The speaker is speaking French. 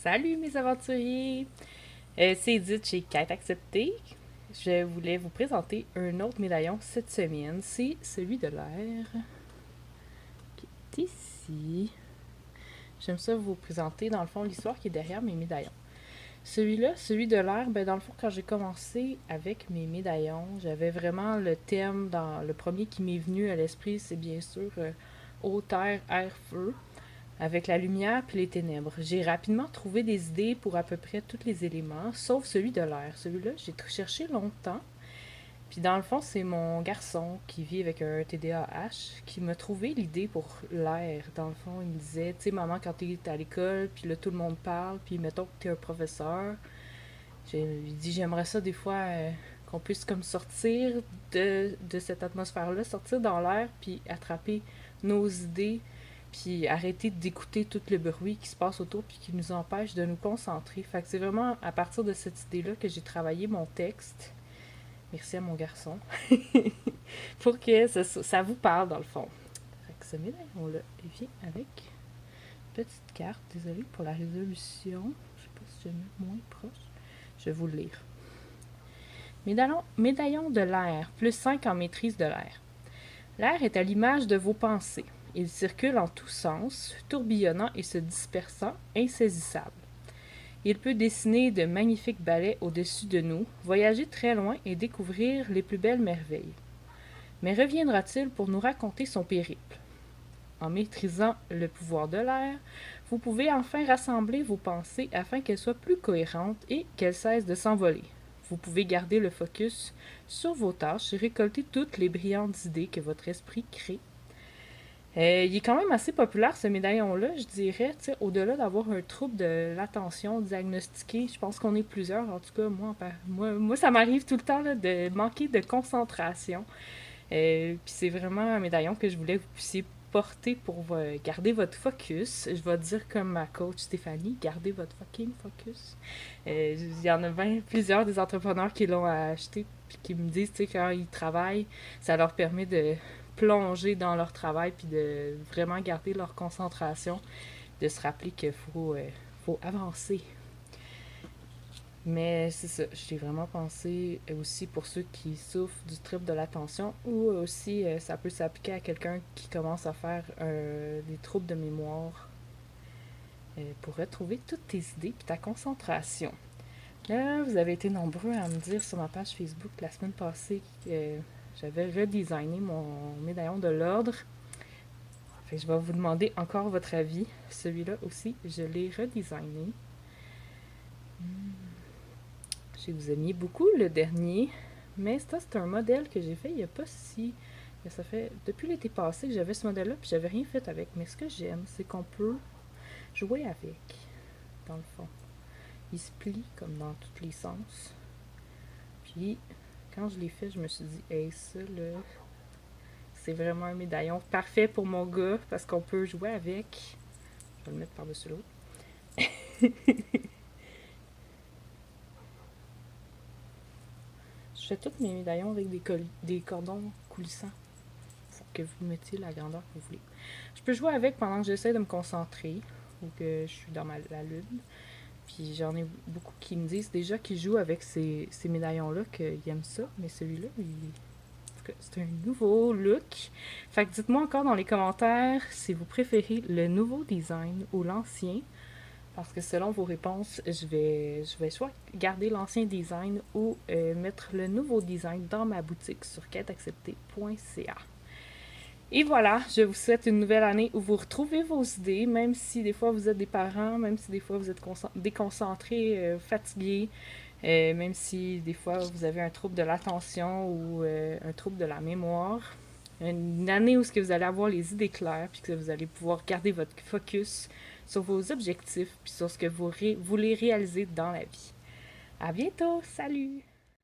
Salut mes aventuriers! C'est Edith chez Quête Acceptée. Je voulais vous présenter un autre médaillon cette semaine. C'est celui de l'air qui est ici. J'aime ça vous présenter dans le fond l'histoire qui est derrière mes médaillons. Celui-là, celui de l'air, dans le fond, quand j'ai commencé avec mes médaillons, j'avais vraiment le thème dans le premier qui m'est venu à l'esprit, c'est bien sûr eau, terre, air, feu, avec la lumière puis les ténèbres. J'ai rapidement trouvé des idées pour à peu près tous les éléments, sauf celui de l'air. Celui-là, j'ai cherché longtemps. Puis dans le fond, c'est mon garçon qui vit avec un TDAH qui m'a trouvé l'idée pour l'air. Dans le fond, il me disait, tu sais, maman, quand t'es à l'école, puis là, tout le monde parle, puis mettons que t'es un professeur, il dit, j'aimerais ça des fois qu'on puisse comme sortir de cette atmosphère-là, sortir dans l'air, puis attraper nos idées, puis arrêter d'écouter tout le bruit qui se passe autour, puis qui nous empêche de nous concentrer. Fait que c'est vraiment à partir de cette idée-là que j'ai travaillé mon texte. Merci à mon garçon. Pour que ça vous parle, dans le fond. Fait que ce médaillon-là, il vient avec une petite carte. Désolée pour la résolution. Je sais pas si je vais mettre moins proche. Je vais vous le lire. Médaillon de l'air, plus 5 en maîtrise de l'air. L'air est à l'image de vos pensées. Il circule en tous sens, tourbillonnant et se dispersant, insaisissable. Il peut dessiner de magnifiques balais au-dessus de nous, voyager très loin et découvrir les plus belles merveilles. Mais reviendra-t-il pour nous raconter son périple? En maîtrisant le pouvoir de l'air, vous pouvez enfin rassembler vos pensées afin qu'elles soient plus cohérentes et qu'elles cessent de s'envoler. Vous pouvez garder le focus sur vos tâches et récolter toutes les brillantes idées que votre esprit crée. Il est quand même assez populaire, ce médaillon-là, je dirais. Au-delà d'avoir un trouble de l'attention diagnostiqué, je pense qu'on est plusieurs. En tout cas, moi ça m'arrive tout le temps là, de manquer de concentration. Puis c'est vraiment un médaillon que je voulais que vous puissiez porter pour garder votre focus. Je vais dire comme ma coach Stéphanie, gardez votre fucking focus. Il y en a plusieurs des entrepreneurs qui l'ont acheté puis qui me disent, tu sais, quand ils travaillent, ça leur permet de plonger dans leur travail puis de vraiment garder leur concentration, de se rappeler qu'il faut avancer. Mais c'est ça, j'ai vraiment pensé aussi pour ceux qui souffrent du trouble de l'attention ou aussi ça peut s'appliquer à quelqu'un qui commence à faire des troubles de mémoire pour retrouver toutes tes idées et ta concentration. Là, vous avez été nombreux à me dire sur ma page Facebook la semaine passée que j'avais redesigné mon médaillon de l'ordre. Fait que je vais vous demander encore votre avis. Celui-là aussi, je l'ai redesigné. Je sais que vous aimiez beaucoup le dernier, mais ça, c'est un modèle que j'ai fait il n'y a pas si... Ça fait depuis l'été passé que j'avais ce modèle-là, puis j'avais rien fait avec. Mais ce que j'aime, c'est qu'on peut jouer avec, dans le fond. Il se plie comme dans tous les sens. Puis, quand je l'ai fait, je me suis dit, hey, ça, là, c'est vraiment un médaillon parfait pour mon gars, parce qu'on peut jouer avec. Je vais le mettre par-dessus l'autre. Je fais tous mes médaillons avec des cordons coulissants pour que vous mettiez la grandeur que vous voulez. Je peux jouer avec pendant que j'essaie de me concentrer ou que je suis dans la lune. Puis j'en ai beaucoup qui me disent déjà qu'ils jouent avec ces médaillons-là, qu'ils aiment ça, mais celui-là, c'est un nouveau look. Fait que dites-moi encore dans les commentaires si vous préférez le nouveau design ou l'ancien. Parce que selon vos réponses, je vais soit garder l'ancien design ou mettre le nouveau design dans ma boutique sur quêteacceptée.ca. Et voilà, je vous souhaite une nouvelle année où vous retrouvez vos idées, même si des fois vous êtes des parents, même si des fois vous êtes déconcentrés, fatigués, même si des fois vous avez un trouble de l'attention ou un trouble de la mémoire. Une année où vous allez avoir les idées claires, puis que vous allez pouvoir garder votre focus sur vos objectifs, puis sur ce que vous voulez réaliser dans la vie. À bientôt, salut!